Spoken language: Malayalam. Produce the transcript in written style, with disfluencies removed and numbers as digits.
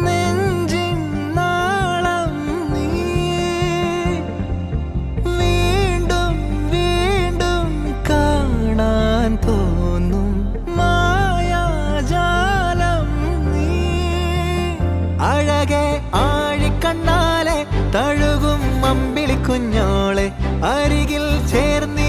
നെഞ്ചിൻ നാളം നീ വീണ്ടും വീണ്ടും കാണാൻ തോന്നും മായാജാലം നീ അഴകെ ആഴിക്കണ്ണാലെ തഴുകും അമ്പിളി കുഞ്ഞോളെ അരികിൽ ചേർന്നി